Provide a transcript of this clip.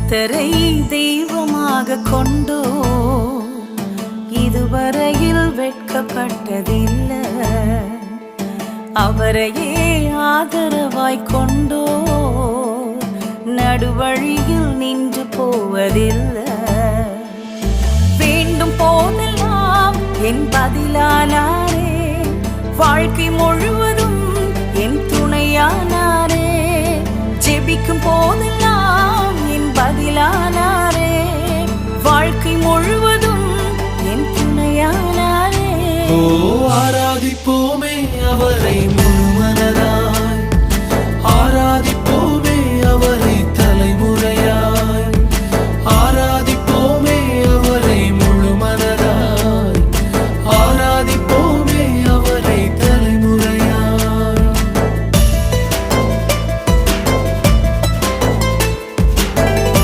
கர்த்தரை தெய்வமாக கொண்டோ இதுவரையில் வெட்கப்பட்டதில்லை. அவரையே ஆதரவாய் கொண்டோ நடுவழியில் நின்று போவதில்லை. வேண்டும் போதெல்லாம் என் பதிலானாரே, வாழ்க்கை முழுவதும் என் துணையானாரே. ஜெபிக்கும் போதெல்லாம் என் பதிலானாரே, வாழ்க்கை முழுவதும் என் துணையானாரே. ஆராதிப்போமே அவரை.